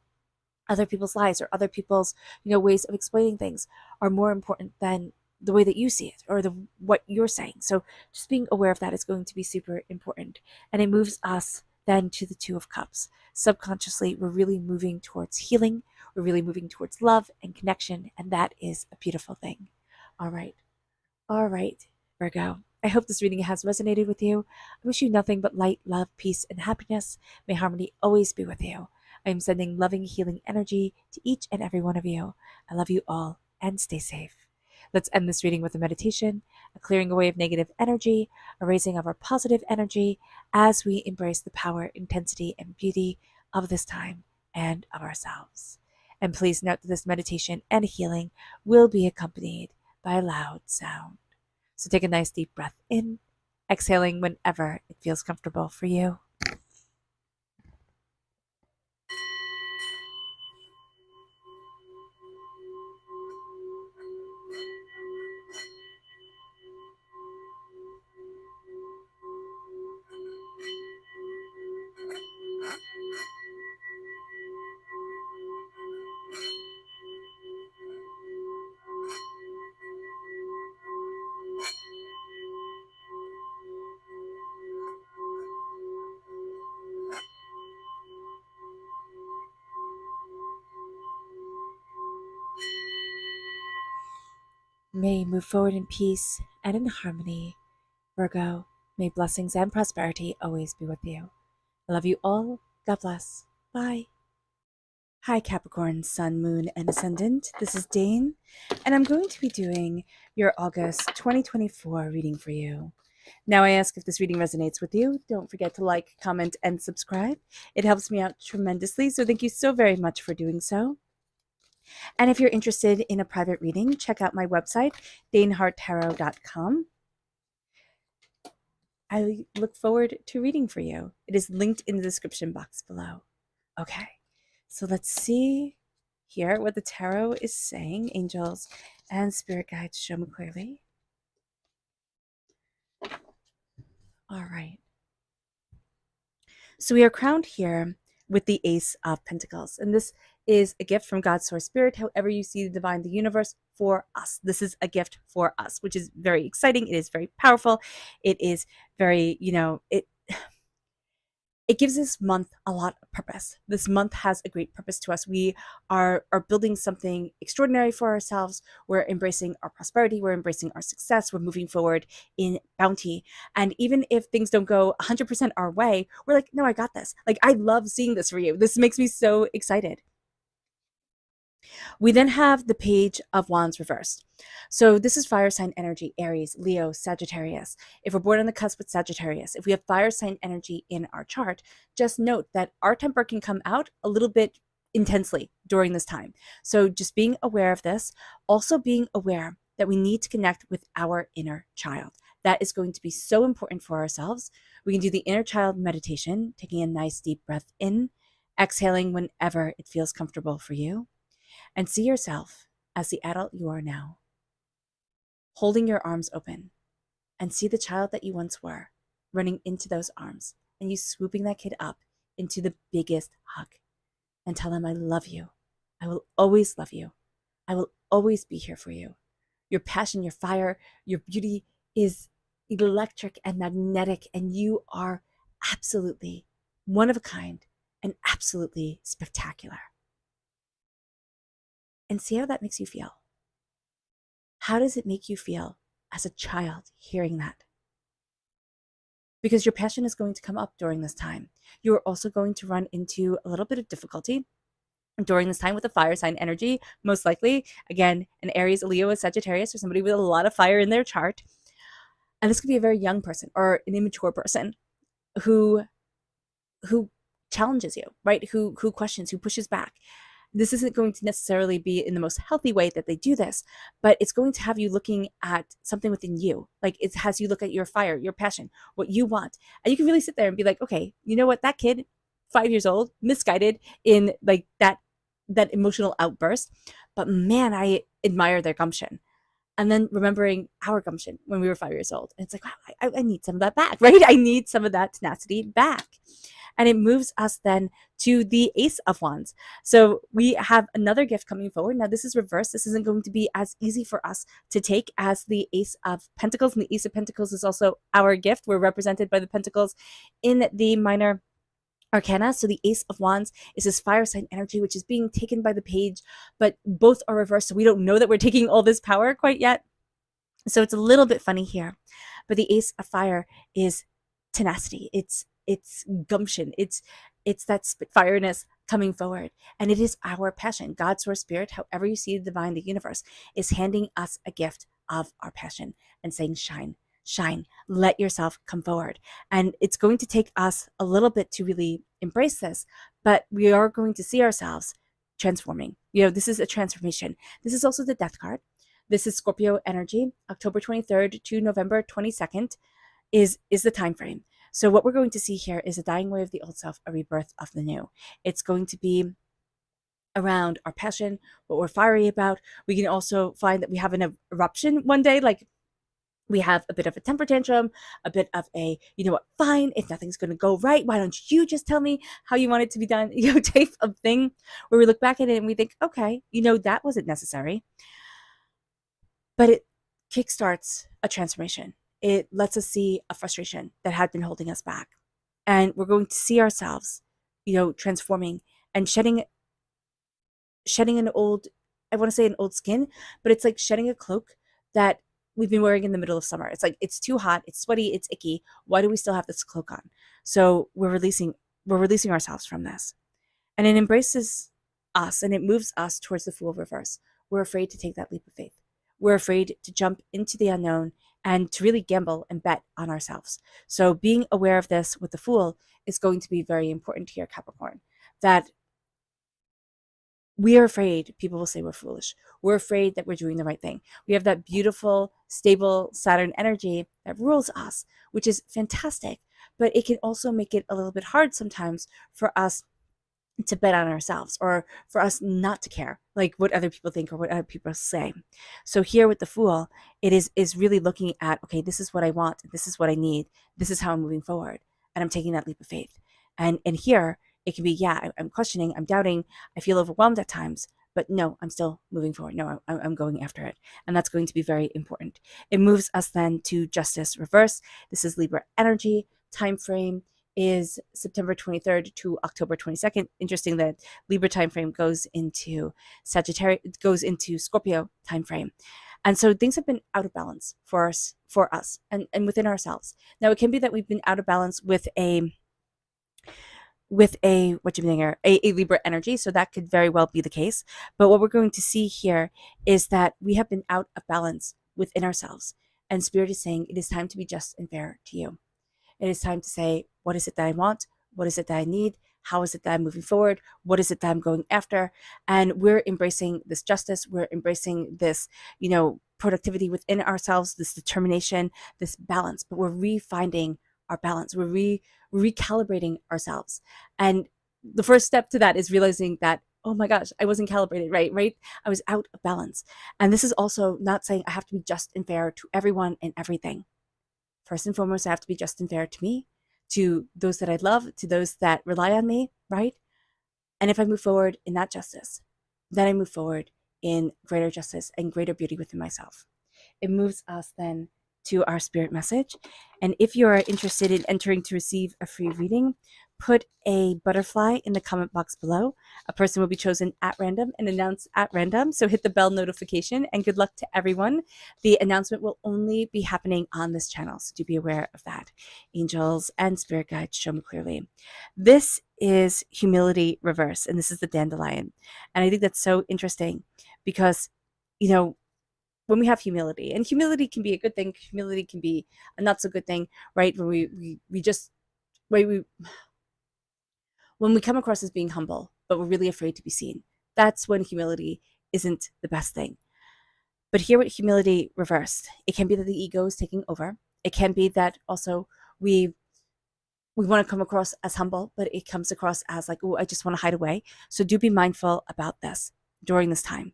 other people's lies or other people's, ways of explaining things are more important than the way that you see it or what you're saying. So just being aware of that is going to be super important. And it moves us then to the Two of Cups. Subconsciously, we're really moving towards healing. We're really moving towards love and connection. And that is a beautiful thing. All right, Virgo. I hope this reading has resonated with you. I wish you nothing but light, love, peace, and happiness. May harmony always be with you. I am sending loving, healing energy to each and every one of you. I love you all and stay safe. Let's end this reading with a meditation, a clearing away of negative energy, a raising of our positive energy as we embrace the power, intensity, and beauty of this time and of ourselves. And please note that this meditation and healing will be accompanied by a loud sound. So take a nice deep breath in, exhaling whenever it feels comfortable for you. May you move forward in peace and in harmony. Virgo, may blessings and prosperity always be with you. I love you all. God bless. Bye. Hi, Capricorn, Sun, Moon, and Ascendant. This is Dane, and I'm going to be doing your August 2024 reading for you. Now, I ask if this reading resonates with you. Don't forget to like, comment, and subscribe. It helps me out tremendously, so thank you so very much for doing so. And if you're interested in a private reading, check out my website, daneharttarot.com. I look forward to reading for you. It is linked in the description box below. Okay, so let's see here what the tarot is saying. Angels and spirit guides show me clearly. All right. So we are crowned here with the Ace of Pentacles. And this is a gift from God's Source Spirit, however you see the divine, the universe, for us. This is a gift for us, which is very exciting. It is very powerful. It is very, it gives this month a lot of purpose. This month has a great purpose to us. We are building something extraordinary for ourselves. We're embracing our prosperity. We're embracing our success. We're moving forward in bounty. And even if things don't go 100% our way, we're like, no, I got this. Like, I love seeing this for you. This makes me so excited. We then have the Page of Wands reversed. So this is fire sign energy, Aries, Leo, Sagittarius. If we're born on the cusp with Sagittarius, if we have fire sign energy in our chart, just note that our temper can come out a little bit intensely during this time. So just being aware of this, also being aware that we need to connect with our inner child. That is going to be so important for ourselves. We can do the inner child meditation, taking a nice deep breath in, exhaling whenever it feels comfortable for you, and see yourself as the adult you are now, holding your arms open, and see the child that you once were running into those arms, and you swooping that kid up into the biggest hug and tell them, I love you. I will always love you. I will always be here for you. Your passion, your fire, your beauty is electric and magnetic, and you are absolutely one of a kind and absolutely spectacular. And see how that makes you feel. How does it make you feel as a child hearing that? Because your passion is going to come up during this time. You are also going to run into a little bit of difficulty during this time with the fire sign energy, most likely, again, an Aries, a Leo, a Sagittarius, or somebody with a lot of fire in their chart. And this could be a very young person or an immature person who challenges you, right? Who questions, who pushes back. This isn't going to necessarily be in the most healthy way that they do this, but it's going to have you looking at something within you. Like it has you look at your fire, your passion, what you want. And you can really sit there and be like, okay, you know what? That kid, 5 years old, misguided in like that emotional outburst. But man, I admire their gumption. And then remembering our gumption when we were 5 years old. And it's like, wow, I need some of that back, right? I need some of that tenacity back. And it moves us then to the Ace of Wands. So we have another gift coming forward. Now, this is reversed. This isn't going to be as easy for us to take as the Ace of Pentacles. And the Ace of Pentacles is also our gift. We're represented by the Pentacles in the minor arcana. So the Ace of Wands is this fire sign energy, which is being taken by the Page, but both are reversed. So we don't know that we're taking all this power quite yet. So it's a little bit funny here. But the Ace of Fire is tenacity. It's gumption. It's that spitfireness coming forward. And it is our passion. God, source, spirit, however you see the divine, the universe, is handing us a gift of our passion and saying, shine, shine, let yourself come forward. And it's going to take us a little bit to really embrace this, but we are going to see ourselves transforming. You know, this is a transformation. This is also the Death card. This is Scorpio energy. October 23rd to November 22nd is the time frame. So what we're going to see here is a dying away of the old self, a rebirth of the new. It's going to be around our passion, what we're fiery about. We can also find that we have an eruption one day, like we have a bit of a temper tantrum, a bit of a, you know what, fine, if nothing's going to go right, why don't you just tell me how you want it to be done, you know, type of thing, where we look back at it and we think, okay, you know, that wasn't necessary. But it kickstarts a transformation. It lets us see a frustration that had been holding us back. And we're going to see ourselves, you know, transforming and shedding an old, I want to say an old skin, but it's like shedding a cloak that we've been wearing in the middle of summer. It's like, it's too hot, it's sweaty, it's icky. Why do we still have this cloak on? So we're releasing ourselves from this. And it embraces us and it moves us towards the Fool reverse. We're afraid to take that leap of faith. We're afraid to jump into the unknown and to really gamble and bet on ourselves. So being aware of this with the Fool is going to be very important here, Capricorn, that we are afraid people will say we're foolish. We're afraid that we're doing the right thing. We have that beautiful, stable Saturn energy that rules us, which is fantastic, but it can also make it a little bit hard sometimes for us to bet on ourselves, or for us not to care like what other people think or what other people say. So here with the Fool, it is really looking at, okay, this is what I want, this is what I need, this is how I'm moving forward, and I'm taking that leap of faith. And here it can be, yeah, I'm questioning, I'm doubting, I feel overwhelmed at times, but no, I'm still moving forward. No, I'm going after it. And that's going to be very important. It moves us then to Justice reverse. This is Libra energy. Time frame is September 23rd to October 22nd. Interesting that Libra timeframe goes into Sagittarius, goes into Scorpio timeframe. And so things have been out of balance for us and within ourselves. Now it can be that we've been out of balance with with a Libra energy, so that could very well be the case. But what we're going to see here is that we have been out of balance within ourselves, and Spirit is saying it is time to be just and fair to you. It is time to say, what is it that I want? What is it that I need? How is it that I'm moving forward? What is it that I'm going after? And we're embracing this justice. We're embracing this, productivity within ourselves, this determination, this balance. But we're refinding our balance. We're recalibrating ourselves. And the first step to that is realizing that, oh my gosh, I wasn't calibrated, right? I was out of balance. And this is also not saying I have to be just and fair to everyone and everything. First and foremost, I have to be just and fair to me, to those that I love, to those that rely on me, right? And if I move forward in that justice, then I move forward in greater justice and greater beauty within myself. It moves us then to our spirit message. And if you are interested in entering to receive a free reading, put a butterfly in the comment box below. A person will be chosen at random and announced at random. So hit the bell notification, and good luck to everyone. The announcement will only be happening on this channel, so do be aware of that. Angels and spirit guides show me clearly. This is humility reverse, and this is the dandelion. And I think that's so interesting because, when we have humility, and humility can be a good thing, humility can be a not so good thing, right? When we come across as being humble, but we're really afraid to be seen, that's when humility isn't the best thing. But here with humility reversed, it can be that the ego is taking over. It can be that also we want to come across as humble, but it comes across as like, oh, I just want to hide away. So do be mindful about this during this time.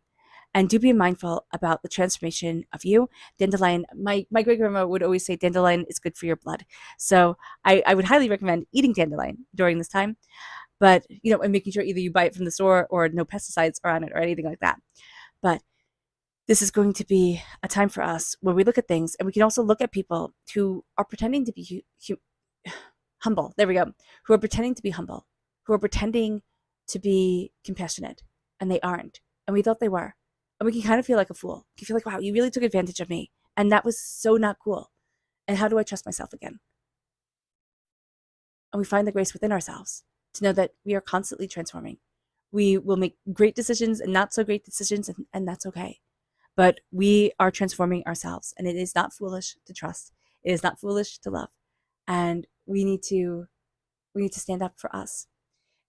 And do be mindful about the transformation of you. Dandelion, my great grandma would always say dandelion is good for your blood. So I would highly recommend eating dandelion during this time. But, and making sure either you buy it from the store or no pesticides are on it or anything like that. But this is going to be a time for us where we look at things, and we can also look at people who are pretending to be humble. There we go. Who are pretending to be humble, who are pretending to be compassionate, and they aren't. And we thought they were. And we can kind of feel like a fool. You feel like, wow, you really took advantage of me. And that was so not cool. And how do I trust myself again? And we find the grace within ourselves to know that we are constantly transforming. We will make great decisions and not so great decisions, and that's okay. But we are transforming ourselves, and it is not foolish to trust. It is not foolish to love. And we need to stand up for us.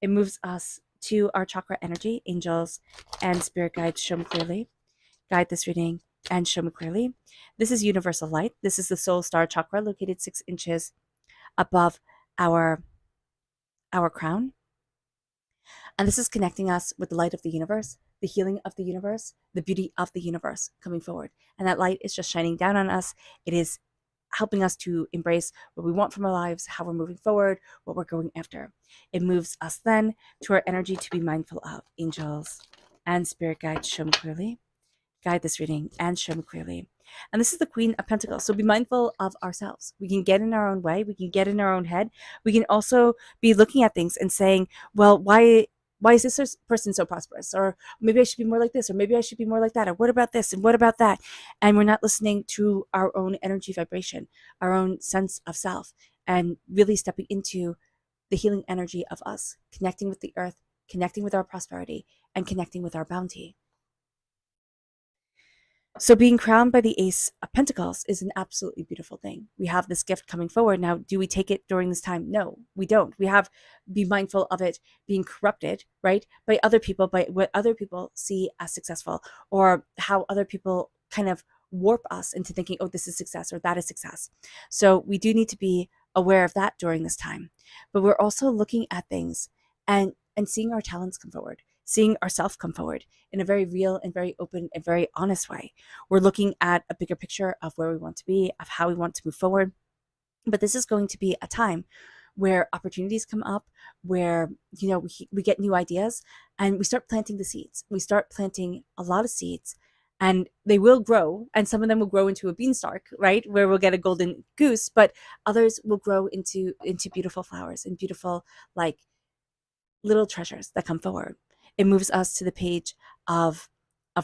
It moves us to our chakra energy. Angels and spirit guides show me clearly. Guide this reading and show me clearly. This is universal light. This is the soul star chakra located 6 inches above our crown. And this is connecting us with the light of the universe, the healing of the universe, the beauty of the universe coming forward. And that light is just shining down on us. It is helping us to embrace what we want from our lives, how we're moving forward, what we're going after. It moves us then to our energy to be mindful of. Angels and spirit guides show me clearly. Guide this reading and show me clearly. And this is the Queen of Pentacles. So be mindful of ourselves. We can get in our own way. We can get in our own head. We can also be looking at things and saying, well, why is this person so prosperous? Or maybe I should be more like this, or maybe I should be more like that, or what about this, and what about that? And we're not listening to our own energy vibration, our own sense of self, and really stepping into the healing energy of us, connecting with the earth, connecting with our prosperity, and connecting with our bounty. So being crowned by the Ace of Pentacles is an absolutely beautiful thing. We have this gift coming forward. Now, do we take it during this time? No, we don't. We have be mindful of it being corrupted, right? By other people, by what other people see as successful, or how other people kind of warp us into thinking, oh, this is success or that is success. So we do need to be aware of that during this time. But we're also looking at things and seeing our talents come forward, seeing ourselves come forward in a very real and very open and very honest way. We're looking at a bigger picture of where we want to be, of how we want to move forward. But this is going to be a time where opportunities come up, where, we get new ideas, and we start planting the seeds. We start planting a lot of seeds, and they will grow, and some of them will grow into a beanstalk, right, where we'll get a golden goose, but others will grow into beautiful flowers and beautiful, like, little treasures that come forward. It moves us to the page of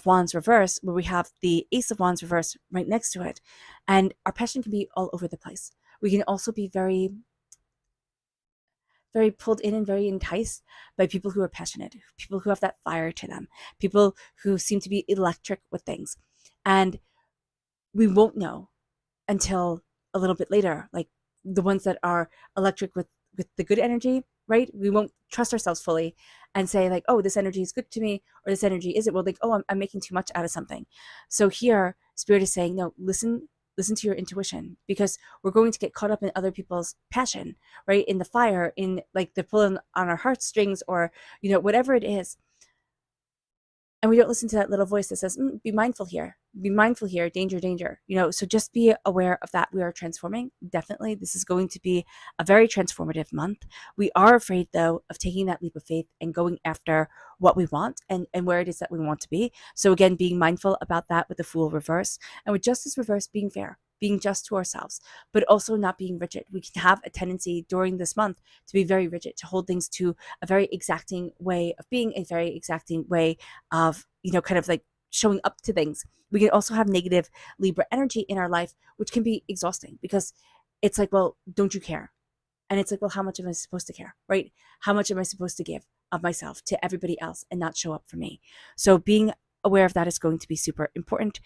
Wands reverse, where we have the Ace of Wands reverse right next to it. And our passion can be all over the place. We can also be very, very pulled in and very enticed by people who are passionate, people who have that fire to them, people who seem to be electric with things. And we won't know until a little bit later, like the ones that are electric with the good energy, right? We won't trust ourselves fully and say like, oh, this energy is good to me, or this energy isn't. Well, like, oh, I'm making too much out of something. So here, Spirit is saying, no, listen to your intuition, because we're going to get caught up in other people's passion, right? In the fire, in like the pulling on our heartstrings, or whatever it is. And we don't listen to that little voice that says, be mindful here, danger, danger. So just be aware of that. We are transforming. Definitely, this is going to be a very transformative month. We are afraid, though, of taking that leap of faith and going after what we want and where it is that we want to be. So again, being mindful about that with the Fool reverse, and with Justice reverse, being fair, being just to ourselves, but also not being rigid. We can have a tendency during this month to be very rigid, to hold things to a very exacting way of being, a very exacting way of, kind of like showing up to things. We can also have negative Libra energy in our life, which can be exhausting, because it's like, well, don't you care? And it's like, well, how much am I supposed to care, right? How much am I supposed to give of myself to everybody else and not show up for me? So being aware of that is going to be super important.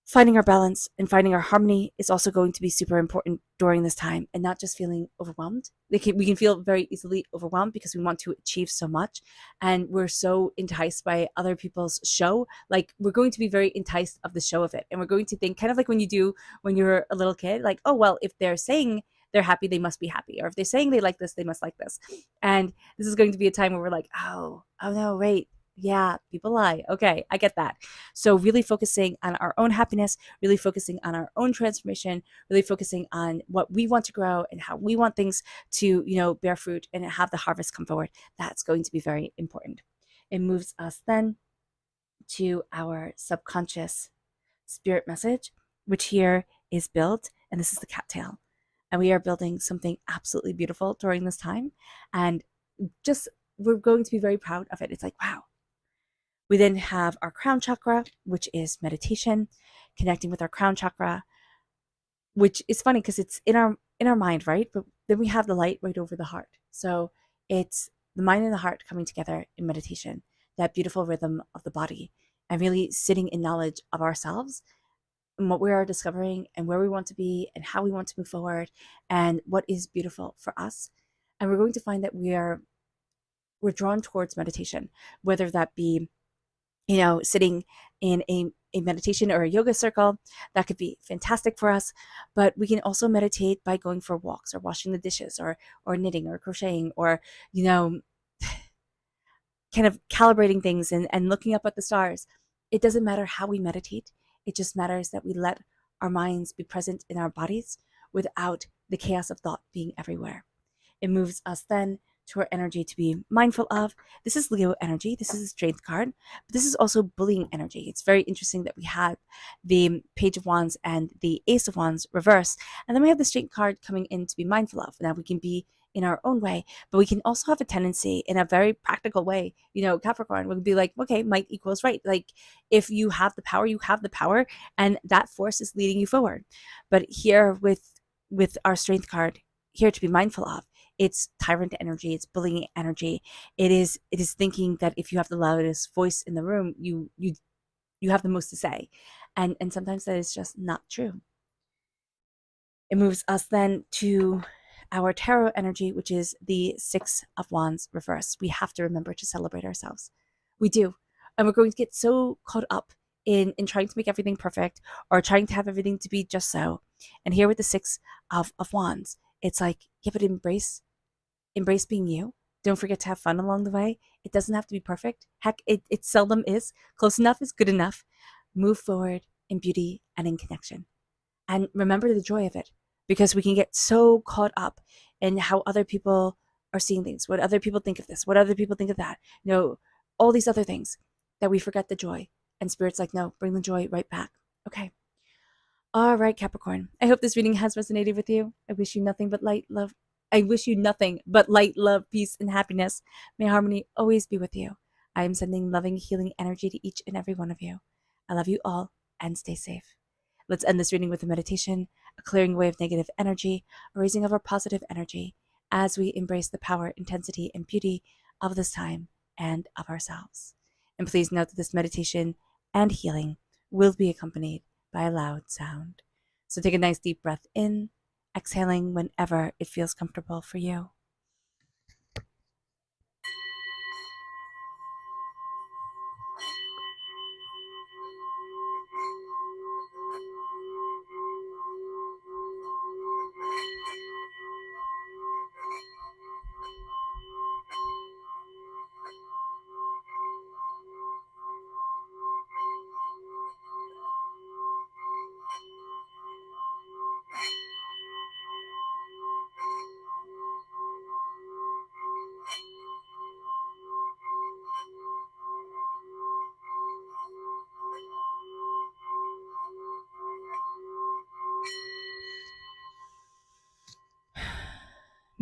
Finding our balance and finding our harmony is also going to be super important during this time, and not just feeling overwhelmed. We can feel very easily overwhelmed because we want to achieve so much, and we're so enticed by other people's show. Like, we're going to be very enticed of the show of it, and we're going to think, kind of like when you do when you're a little kid, like, oh, well, if they're saying they're happy, they must be happy, or if they're saying they like this, they must like this. And this is going to be a time where we're like, oh no, wait. Yeah, people lie. Okay, I get that. So really focusing on our own happiness, really focusing on our own transformation, really focusing on what we want to grow and how we want things to, bear fruit and have the harvest come forward. That's going to be very important. It moves us then to our subconscious spirit message, which here is built, and this is the cattail. And we are building something absolutely beautiful during this time. And just, we're going to be very proud of it. It's like, wow. We then have our crown chakra, which is meditation, connecting with our crown chakra, which is funny because it's in our mind, right? But then we have the light right over the heart. So it's the mind and the heart coming together in meditation, that beautiful rhythm of the body, and really sitting in knowledge of ourselves and what we are discovering and where we want to be and how we want to move forward and what is beautiful for us. And we're going to find that we're drawn towards meditation, whether that be sitting in a meditation or a yoga circle. That could be fantastic for us. But we can also meditate by going for walks or washing the dishes or knitting or crocheting or, kind of calibrating things and looking up at the stars. It doesn't matter how we meditate. It just matters that we let our minds be present in our bodies without the chaos of thought being everywhere. It moves us then to our energy to be mindful of. This is Leo energy. This is a strength card, but this is also bullying energy. It's very interesting that we have the Page of Wands and the Ace of Wands reversed, and then we have the strength card coming in to be mindful of. Now we can be in our own way, but we can also have a tendency in a very practical way. Capricorn would be like, okay, might equals right. Like, if you have the power, you have the power, and that force is leading you forward. But here with our strength card, here to be mindful of, it's tyrant energy, it's bullying energy. It is thinking that if you have the loudest voice in the room, you have the most to say. And sometimes that is just not true. It moves us then to our tarot energy, which is the Six of Wands reverse. We have to remember to celebrate ourselves. We do. And we're going to get so caught up in trying to make everything perfect or trying to have everything to be just so. And here with the Six of Wands, it's like, yeah, but embrace being you. Don't forget to have fun along the way. It doesn't have to be perfect. Heck, it seldom is. Close enough is good enough. Move forward in beauty and in connection. And remember the joy of it, because we can get so caught up in how other people are seeing things, what other people think of this, what other people think of that, all these other things, that we forget the joy. And Spirit's like, no, bring the joy right back. Okay. All right, Capricorn. I hope this reading has resonated with you. I wish you nothing but light, love. I wish you nothing but light, love, peace, and happiness. May harmony always be with you. I am sending loving, healing energy to each and every one of you. I love you all, and stay safe. Let's end this reading with a meditation, a clearing away of negative energy, a raising of our positive energy, as we embrace the power, intensity, and beauty of this time and of ourselves. And please note that this meditation and healing will be accompanied by a loud sound. So take a nice deep breath in, exhaling whenever it feels comfortable for you.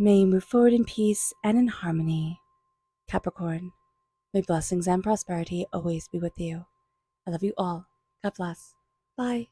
May you move forward in peace and in harmony. Capricorn, may blessings and prosperity always be with you. I love you all. God bless. Bye.